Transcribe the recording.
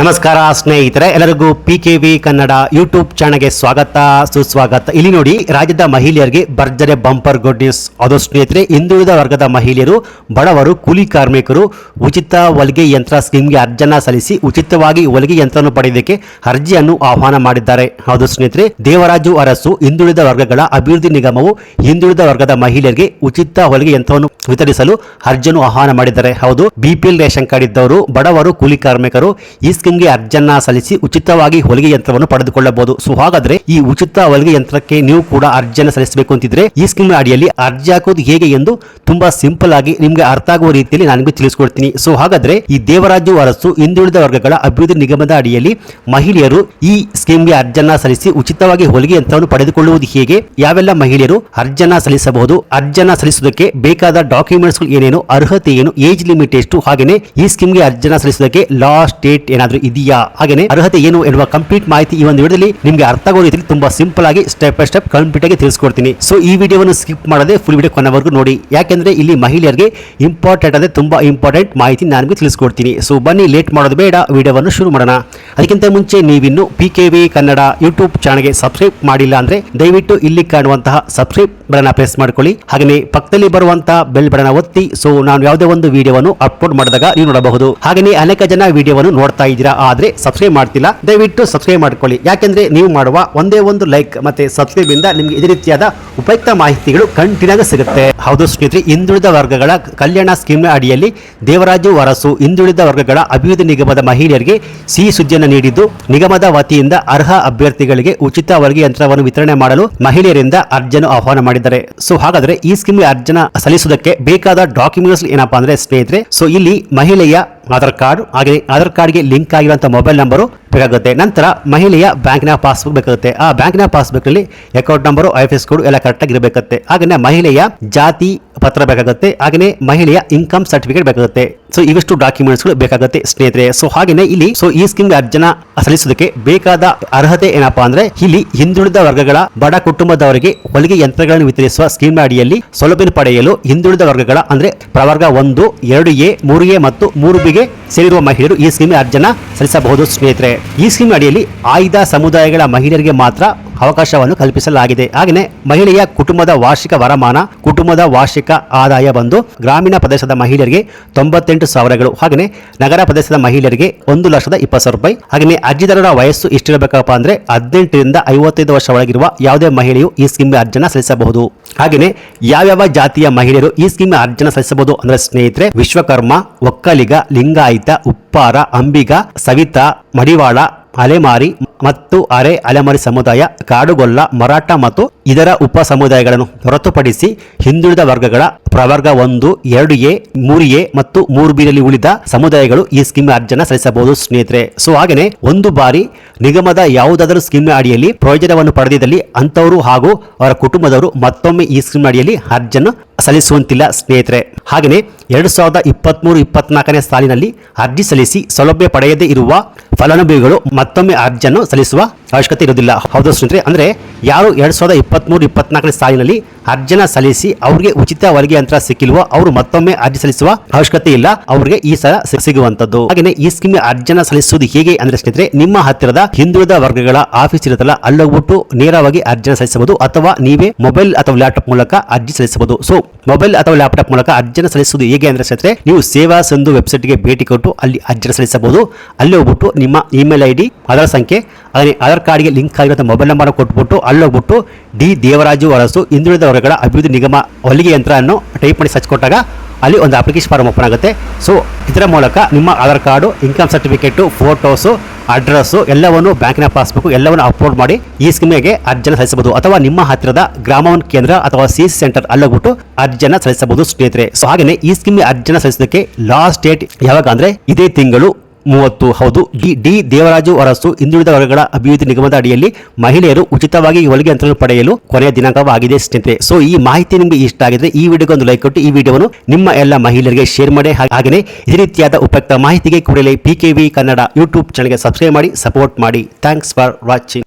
ನಮಸ್ಕಾರ ಸ್ನೇಹಿತರೆ, ಎಲ್ಲರಿಗೂ PKV ಕನ್ನಡ ಯೂಟ್ಯೂಬ್ ಚಾನಲ್ಗೆ ಸ್ವಾಗತ ಸುಸ್ವಾಗತ. ಇಲ್ಲಿ ನೋಡಿ, ರಾಜ್ಯದ ಮಹಿಳೆಯರಿಗೆ ಭರ್ಜರಿ ಬಂಪರ್ ಗುಡ್ ನ್ಯೂಸ್. ಅದು ಸ್ನೇಹಿತರೆ, ಹಿಂದುಳಿದ ವರ್ಗದ ಮಹಿಳೆಯರು, ಬಡವರು, ಕೂಲಿ ಕಾರ್ಮಿಕರು ಉಚಿತ ಹೊಲಿಗೆ ಯಂತ್ರ ಸ್ಕೀಮ್ಗೆ ಅರ್ಜಿಯನ್ನು ಸಲ್ಲಿಸಿ ಉಚಿತವಾಗಿ ಹೊಲಿಗೆ ಯಂತ್ರವನ್ನು ಪಡೆಯೋದಕ್ಕೆ ಅರ್ಜಿಯನ್ನು ಆಹ್ವಾನ ಮಾಡಿದ್ದಾರೆ. ಹೌದು ಸ್ನೇಹಿತರೆ, ದೇವರಾಜು ಅರಸು ಹಿಂದುಳಿದ ವರ್ಗಗಳ ಅಭಿವೃದ್ಧಿ ನಿಗಮವು ಹಿಂದುಳಿದ ವರ್ಗದ ಮಹಿಳೆಯರಿಗೆ ಉಚಿತ ಹೊಲಿಗೆ ಯಂತ್ರವನ್ನು ವಿತರಿಸಲು ಅರ್ಜಿಯನ್ನು ಆಹ್ವಾನ ಮಾಡಿದ್ದಾರೆ. ಹೌದು, BPL ರೇಷನ್ ಕಾರ್ಡ್ ಇದ್ದವರು, ಬಡವರು, ಕೂಲಿ ಕಾರ್ಮಿಕರು ಈ ಸ್ಕೀಮ್ಗೆ ಅರ್ಜಿಯನ್ನ ಸಲ್ಲಿಸಿ ಉಚಿತವಾಗಿ ಹೊಲಿಗೆ ಯಂತ್ರವನ್ನು ಪಡೆದುಕೊಳ್ಳಬಹುದು. ಸೊ ಹಾಗಾದ್ರೆ ಈ ಉಚಿತ ಹೊಲಿಗೆ ಯಂತ್ರಕ್ಕೆ ನೀವು ಕೂಡ ಅರ್ಜಿಯನ್ನು ಸಲ್ಲಿಸಬೇಕು ಅಂತಿದ್ರೆ ಈ ಸ್ಕೀಮ್ ಅಡಿಯಲ್ಲಿ ಅರ್ಜಿ ಹಾಕೋದು ಹೇಗೆ ಎಂದು ತುಂಬಾ ಸಿಂಪಲ್ ಆಗಿ ನಿಮ್ಗೆ ಅರ್ಥ ಆಗುವ ರೀತಿಯಲ್ಲಿ ನಾನು ನಿಮಗೆ ತಿಳಿಸ್ಕೊಡ್ತೀನಿ. ಸೊ ಹಾಗಾದ್ರೆ ಈ ದೇವರಾಜು ಅರಸು ಹಿಂದುಳಿದ ವರ್ಗಗಳ ಅಭಿವೃದ್ಧಿ ನಿಗಮದ ಅಡಿಯಲ್ಲಿ ಮಹಿಳೆಯರು ಈ ಸ್ಕೀಮ್ಗೆ ಅರ್ಜಿಯನ್ನ ಸಲ್ಲಿಸಿ ಉಚಿತವಾಗಿ ಹೊಲಿಗೆ ಯಂತ್ರವನ್ನು ಪಡೆದುಕೊಳ್ಳುವುದು ಹೇಗೆ, ಯಾವೆಲ್ಲ ಮಹಿಳೆಯರು ಅರ್ಜಿಯನ್ನ ಸಲ್ಲಿಸಬಹುದು, ಅರ್ಜಿಯನ್ನ ಸಲ್ಲಿಸುವುದಕ್ಕೆ ಬೇಕಾದ ಡಾಕ್ಯುಮೆಂಟ್ಸ್ ಏನೇನು, ಅರ್ಹತೆ ಏನು, ಏಜ್ ಲಿಮಿಟ್ ಎಷ್ಟು, ಹಾಗೇನೆ ಈ ಸ್ಕೀಮ್ಗೆ ಅರ್ಜಿಯನ್ನ ಸಲ್ಲಿಸುವುದಕ್ಕೆ ಲಾಸ್ಟ್ ಡೇಟ್ ಏನಾದರೂ ಇದೆಯಾ, ಹಾಗೇನೆ ಅರ್ಹತೆ ಏನು ಎನ್ನುವ ಕಂಪ್ಲೀಟ್ ಮಾಹಿತಿ ಈ ಒಂದು ವಿಡಿಯೋದಲ್ಲಿ ನಿಮಗೆ ಅರ್ಥ ಆಗೋ ರೀತಿಯಲ್ಲಿ ತುಂಬಾ ಸಿಂಪಲ್ ಆಗಿ ಸ್ಟೆಪ್ ಬೈ ಸ್ಟೆಪ್ ಕಂಪ್ಲೀಟ್ ಆಗಿ ತಿಳಿಸ್ಕೊಡ್ತೀನಿ. ಸೊ ಈ ವಿಡಿಯೋವನ್ನು ಸ್ಕಿಪ್ ಮಾಡದೆ ಫುಲ್ ವಿಡಿಯೋ ಕೊನೆವರೆಗೂ ನೋಡಿ, ಯಾಕೆಂದ್ರೆ ಇಲ್ಲಿ ಮಹಿಳೆಯರಿಗೆ ಇಂಪಾರ್ಟೆಂಟ್ ಅಂದ್ರೆ ತುಂಬಾ ಇಂಪಾರ್ಟೆಂಟ್ ಮಾಹಿತಿ ನಾನು ತಿಳಿಸ್ಕೊಡ್ತೀನಿ. ಸೊ ಬನ್ನಿ, ಲೇಟ್ ಮಾಡೋದು ಬೇಡ, ವಿಡಿಯೋವನ್ನು ಶುರು ಮಾಡೋಣ. ಅದಕ್ಕಿಂತ ಮುಂಚೆ ನೀವಿನ್ನು PKV ಕನ್ನಡ ಯೂಟ್ಯೂಬ್ ಚಾನಲ್ಗೆ ಸಬ್ಸ್ಕ್ರೈಬ್ ಮಾಡಿಲ್ಲ ಅಂದ್ರೆ ದಯವಿಟ್ಟು ಇಲ್ಲಿ ಕಾಣುವಂತಹ ಸಬ್ಸ್ಕ್ರೈಬ್ ಬಟನ್ ಪ್ರೆಸ್ ಮಾಡ್ಕೊಳ್ಳಿ, ಹಾಗೆಯೇ ಪಕ್ಕದಲ್ಲಿ ಬರುವಂತಹ ಬೆಲ್ ಬಟನ್ ಒತ್ತಿ. ಸೊ ನಾನು ಯಾವುದೇ ಒಂದು ವಿಡಿಯೋವನ್ನು ಅಪ್ಲೋಡ್ ಮಾಡಿದಾಗ ನೀವು ನೋಡಬಹುದು. ಹಾಗೆಯೇ ಅನೇಕ ಜನ ವಿಡಿಯೋವನ್ನು ನೋಡ್ತಾ ಇದ್ದೀರಾ, ಆದ್ರೆ ಸಬ್ಸ್ಕ್ರೈಬ್ ಮಾಡ್ತಿಲ್ಲ, ದಯವಿಟ್ಟು ಸಬ್ಸ್ಕ್ರೈಬ್ ಮಾಡ್ಕೊಳ್ಳಿ. ಯಾಕೆಂದ್ರೆ ನೀವು ಮಾಡುವ ಒಂದೇ ಒಂದು ಲೈಕ್ ಮತ್ತೆ ಸಬ್ಸ್ಕ್ರೈಬ್ ಇಂದ ನಿಮಗೆ ಇದೇ ರೀತಿಯಾದ ಉಪಯುಕ್ತ ಮಾಹಿತಿಗಳು ಕಂಟಿನ್ಯೂ ಆಗಿ ಸಿಗುತ್ತೆ. ಹೌದು ಸ್ನೇಹಿತರೆ, ಹಿಂದುಳಿದ ವರ್ಗಗಳ ಕಲ್ಯಾಣ ಸ್ಕೀಮ್ ಅಡಿಯಲ್ಲಿ ದೇವರಾಜು ಅರಸು ಹಿಂದುಳಿದ ವರ್ಗಗಳ ಅಭಿವೃದ್ಧಿ ನಿಗಮದ ಮಹಿಳೆಯರಿಗೆ ಸಿಹಿ ಸುದ್ದಿಯನ್ನು ನೀಡಿದ್ದು, ನಿಗಮದ ವತಿಯಿಂದ ಅರ್ಹ ಅಭ್ಯರ್ಥಿಗಳಿಗೆ ಉಚಿತ ಹೊಲಿಗೆ ಯಂತ್ರವನ್ನು ವಿತರಣೆ ಮಾಡಲು ಮಹಿಳೆಯರಿಂದ ಅರ್ಜಿಯನ್ನು ಆಹ್ವಾನ ಮಾಡಿದ್ದಾರೆ. ಸೊ ಹಾಗಾದ್ರೆ ಈ ಸ್ಕೀಮ್ ಅರ್ಜಿಯನ್ನು ಸಲ್ಲಿಸುವುದಕ್ಕೆ ಬೇಕಾದ ಡಾಕ್ಯುಮೆಂಟ್ಸ್ ಏನಪ್ಪಾ ಅಂದ್ರೆ ಸ್ನೇಹಿತರೆ, ಸೊ ಇಲ್ಲಿ ಮಹಿಳೆಯ ಆಧಾರ್ ಕಾರ್ಡ್, ಹಾಗೆ ಆಧಾರ್ ಕಾರ್ಡ್ಗೆ ಲಿಂಕ್ ಆಗಿರುವಂತಹ ಮೊಬೈಲ್ ನಂಬರು ಬೇಕಾಗುತ್ತೆ. ನಂತರ ಮಹಿಳೆಯ ಬ್ಯಾಂಕ್ನ ಪಾಸ್ಬುಕ್ ಬೇಕಾಗುತ್ತೆ. ಆ ಬ್ಯಾಂಕ್ನ ಪಾಸ್ಬುಕ್ ನಲ್ಲಿ ಅಕೌಂಟ್ ನಂಬರು, IFSC ಕೋಡ್ ಎಲ್ಲ ಕರೆಕ್ಟ್ ಆಗಿ ಇರಬೇಕಾಗುತ್ತೆ. ಹಾಗೆ ಮಹಿಳೆಯ ಜಾತಿ ಪತ್ರ ಬೇಕಾಗುತ್ತೆ, ಹಾಗೆ ಮಹಿಳೆಯ ಇನ್ಕಮ್ ಸರ್ಟಿಫಿಕೇಟ್ ಬೇಕಾಗುತ್ತೆ. ಸೊ ಇವಿಷ್ಟು ಡಾಕ್ಯುಮೆಂಟ್ಸ್ ಗಳು ಬೇಕಾಗುತ್ತೆ ಸ್ನೇಹಿತರೆ. ಸೊ ಹಾಗೇನೆ ಇಲ್ಲಿ ಈ ಸ್ಕೀಮ್ ಅರ್ಜಿನ ಸಲ್ಲಿಸೋದಕ್ಕೆ ಬೇಕಾದ ಅರ್ಹತೆ ಏನಪ್ಪಾ ಅಂದ್ರೆ, ಇಲ್ಲಿ ಹಿಂದುಳಿದ ವರ್ಗಗಳ ಬಡ ಕುಟುಂಬದವರಿಗೆ ಹೊಲಿಗೆ ಯಂತ್ರಗಳನ್ನು ವಿತರಿಸುವ ಸ್ಕೀಮ್ ಅಡಿಯಲ್ಲಿ ಸೌಲಭ್ಯ ಪಡೆಯಲು ಹಿಂದುಳಿದ ವರ್ಗಗಳ ಅಂದ್ರೆ ಪ್ರವರ್ಗ 1, 2A, 3A ಮತ್ತು 3B ಸೇರಿರುವ ಮಹಿಳೆಯರು ಈ ಸ್ಕೀಮ್ ಅರ್ಜಿನ ಸಲ್ಲಿಸಬಹುದು ಸ್ನೇಹಿತರೆ. ಈ ಸ್ಕೀಮ್ ಅಡಿಯಲ್ಲಿ ಆಯ್ದ ಸಮುದಾಯಗಳ ಮಹಿಳೆಯರಿಗೆ ಮಾತ್ರ ಅವಕಾಶವನ್ನು ಕಲ್ಪಿಸಲಾಗಿದೆ. ಹಾಗೆಯೇ ಮಹಿಳೆಯ ಕುಟುಂಬದ ವಾರ್ಷಿಕ ವರಮಾನ, ಕುಟುಂಬದ ವಾರ್ಷಿಕ ಆದಾಯ ಬಂದು ಗ್ರಾಮೀಣ ಪ್ರದೇಶದ ಮಹಿಳೆಯರಿಗೆ 98,000ಗಳು, ಹಾಗೆಯೇ ನಗರ ಪ್ರದೇಶದ ಮಹಿಳೆಯರಿಗೆ 1,20,000 ರೂಪಾಯಿ. ಹಾಗೆಯೇ ಅರ್ಜಿದಾರರ ವಯಸ್ಸು ಎಷ್ಟಿರಬೇಕಪ್ಪ ಅಂದ್ರೆ 18 ರಿಂದ 55 ವರ್ಷ ಒಳಗಿರುವ ಯಾವುದೇ ಮಹಿಳೆಯು ಈ ಸ್ಕೀಮ್ ಅರ್ಜಿನ ಸಲ್ಲಿಸಬಹುದು. ಹಾಗೆಯೇ ಯಾವ್ಯಾವ ಜಾತಿಯ ಮಹಿಳೆಯರು ಈ ಸ್ಕೀಮ್ ಅರ್ಜಿನ ಸಲ್ಲಿಸಬಹುದು ಅಂದ್ರೆ ಸ್ನೇಹಿತರೆ, ವಿಶ್ವಕರ್ಮ, ಒಕ್ಕಲಿಗ, ಲಿಂಗಾಯತ, ಉಪ್ಪಾರ, ಅಂಬಿಗ, ಸವಿತಾ, ಮಡಿವಾಳ, ಅಲೆಮಾರಿ ಮತ್ತು ಅರೆ ಅಲೆಮಾರಿ ಸಮುದಾಯ, ಕಾಡುಗೊಲ್ಲ, ಮರಾಠ ಮತ್ತು ಇದರ ಉಪ ಸಮುದಾಯಗಳನ್ನು ಹೊರತುಪಡಿಸಿ ಹಿಂದುಳಿದ ವರ್ಗಗಳ ಪ್ರವರ್ಗ 1, 2A, 3A ಮತ್ತು 3B ನಲ್ಲಿ ಉಳಿದ ಸಮುದಾಯಗಳು ಈ ಸ್ಕೀಮ್ ಅರ್ಜಿಯನ್ನು ಸಲ್ಲಿಸಬಹುದು ಸ್ನೇಹಿತರೆ. ಸೊ ಹಾಗೆಯೇ ಒಂದು ಬಾರಿ ನಿಗಮದ ಯಾವುದಾದರೂ ಸ್ಕೀಮ್ ಅಡಿಯಲ್ಲಿ ಪ್ರಯೋಜನವನ್ನು ಪಡೆದಿದ್ದಲ್ಲಿ ಅಂತವರು ಹಾಗೂ ಅವರ ಕುಟುಂಬದವರು ಮತ್ತೊಮ್ಮೆ ಈ ಸ್ಕೀಮ್ ಅಡಿಯಲ್ಲಿ ಅರ್ಜಿಯನ್ನು ಸಲ್ಲಿಸುವಂತಿಲ್ಲ ಸ್ನೇಹಿತರೆ. ಹಾಗೆಯೇ 2023-24ನೇ ಸಾಲಿನಲ್ಲಿ ಅರ್ಜಿ ಸಲ್ಲಿಸಿ ಸೌಲಭ್ಯ ಪಡೆಯದೇ ಇರುವ ಫಲಾನುಭವಿಗಳು ಮತ್ತೊಮ್ಮೆ ಅರ್ಜಿಯನ್ನು ಸಲ್ಲಿಸುವ ಅವಶ್ಯಕತೆ ಇರುವುದಿಲ್ಲ. ಹೌದು ಸ್ನೇಹಿತರೆ, ಅಂದ್ರೆ ಯಾರು 2023-24ನೇ ಸಾಲಿನಲ್ಲಿ ಅರ್ಜಿಯನ್ನು ಸಲ್ಲಿಸಿ ಅವರಿಗೆ ಉಚಿತ ಹೊಲಿಗೆ ಯಂತ್ರ ಸಿಕ್ಕಿಲ್ವೋ ಅವರು ಮತ್ತೊಮ್ಮೆ ಅರ್ಜಿ ಸಲ್ಲಿಸುವ ಅವಶ್ಯಕತೆ ಇಲ್ಲ, ಅವರಿಗೆ ಈ ಸಲ ಸಿಗುವಂತದ್ದು. ಹಾಗೆಯೇ ಈ ಸ್ಕೀಮ್ ಅರ್ಜಿಯನ್ನು ಸಲ್ಲಿಸುವುದು ಹೇಗೆ ಅಂದ್ರೆ ಸ್ನೇಹಿತರೆ, ನಿಮ್ಮ ಹತ್ತಿರದ ಹಿಂದುಳಿದ ವರ್ಗಗಳ ಆಫೀಸ್ ಇರುತ್ತಲ್ಲ, ಅಲ್ಲೋಗ್ಬಿಟ್ಟು ನೇರವಾಗಿ ಅರ್ಜಿಯನ್ನು ಸಲ್ಲಿಸಬಹುದು, ಅಥವಾ ನೀವೇ ಮೊಬೈಲ್ ಅಥವಾ ಲ್ಯಾಪ್ಟಾಪ್ ಮೂಲಕ ಅರ್ಜಿ ಸಲ್ಲಿಸಬಹುದು. ಸೊ ಮೊಬೈಲ್ ಅಥವಾ ಲ್ಯಾಪ್ಟಾಪ್ ಮೂಲಕ ಅರ್ಜಿಯನ್ನು ಸಲ್ಲಿಸುವುದು ಹೇಗೆ ಅಂದ್ರೆ ಸ್ನೇಹಿತರೆ, ನೀವು ಸೇವಾ ಸಿಂಧು ವೆಬ್ಸೈಟ್ಗೆ ಭೇಟಿ ಕೊಟ್ಟು ಅಲ್ಲಿ ಅರ್ಜಿಯನ್ನು ಸಲ್ಲಿಸಬಹುದು. ಅಲ್ಲಿ ಹೋಗ್ಬಿಟ್ಟು ನಿಮ್ಮ ಇಮೇಲ್ ID, ಆಧಾರ್ ಸಂಖ್ಯೆ, ಆಧಾರ್ ಕಾರ್ಡ್ಗೆ ಲಿಂಕ್ ಆಗಿರೋ ಮೊಬೈಲ್ ನಂಬರ್ ಕೊಟ್ಬಿಟ್ಟು ಅಲ್ಲೋಗ್ಬಿಟ್ಟು ದೇವರಾಜು ಅರಸು ಹಿಂದುಳಿದ ವರ್ಗಗಳ ಅಭಿವೃದ್ಧಿ ನಿಗಮ ಹೊಲಿಗೆ ಯಂತ್ರ ಅನ್ನು ಟೈಪ್ ಮಾಡಿ ಸರ್ಚ್ ಕೊಟ್ಟಾಗ ಅಲ್ಲಿ ಒಂದು ಅಪ್ಲಿಕೇಶನ್ ಫಾರ್ಮ್ ಓಪನ್ ಆಗುತ್ತೆ. ಸೊ ಇದರ ಮೂಲಕ ನಿಮ್ಮ Aadhaar card, income certificate, photos, address ಎಲ್ಲವನ್ನು, ಬ್ಯಾಂಕಿನ ಪಾಸ್ಬುಕ್ ಎಲ್ಲವನ್ನು ಅಪ್ಲೋಡ್ ಮಾಡಿ ಈ ಸ್ಕೀಮಿಗೆ ಅರ್ಜಿಯನ್ನು ಸಲ್ಲಿಸಬಹುದು. ಅಥವಾ ನಿಮ್ಮ ಹತ್ತಿರದ ಗ್ರಾಮ ಕೇಂದ್ರ ಅಥವಾ CC ಸೆಂಟರ್ ಅಲ್ಲೋಗ್ಬಿಟ್ಟು ಅರ್ಜಿಯನ್ನು ಸಲ್ಲಿಸಬಹುದು ಸ್ನೇಹಿತರೆ. ಸೊ ಹಾಗೆಯೇ ಈ ಸ್ಕೀಮಿಗೆ ಅರ್ಜಿಯನ್ನು ಸಲ್ಲಿಸೋದಕ್ಕೆ ಲಾಸ್ಟ್ ಡೇಟ್ ಯಾವಾಗ ಅಂದ್ರೆ ಇದೇ ತಿಂಗಳು 30. ಹೌದು, ದೇವರಾಜು ಅರಸು ಹಿಂದುಳಿದ ವರ್ಗಗಳ ಅಭಿವೃದ್ಧಿ ನಿಗಮದ ಅಡಿಯಲ್ಲಿ ಮಹಿಳೆಯರು ಉಚಿತವಾಗಿ ಹೊಲಿಗೆ ಯಂತ್ರವನ್ನು ಪಡೆಯಲು ಕೊನೆಯ ದಿನಾಂಕವಾಗಿದೆ ಸ್ನೇಹಿತರೆ. ಸೊ ಈ ಮಾಹಿತಿ ನಿಮಗೆ ಇಷ್ಟ ಆಗಿದ್ರೆ ಈ ವಿಡಿಯೋಗೆ ಒಂದು ಲೈಕ್ ಕೊಟ್ಟು ಈ ವಿಡಿಯೋವನ್ನು ನಿಮ್ಮ ಎಲ್ಲ ಮಹಿಳೆಯರಿಗೆ ಶೇರ್ ಮಾಡಿ. ಹಾಗೆಯೇ ಈ ರೀತಿಯಾದ ಉಪಯುಕ್ತ ಮಾಹಿತಿಗೆ ಕೂಡಲೇ PKV ಕನ್ನಡ ಯೂಟ್ಯೂಬ್ ಚಾನಲ್ಗೆ ಸಬ್ಸ್ಕ್ರೈಬ್ ಮಾಡಿ, ಸಪೋರ್ಟ್ ಮಾಡಿ. Thanks for watching.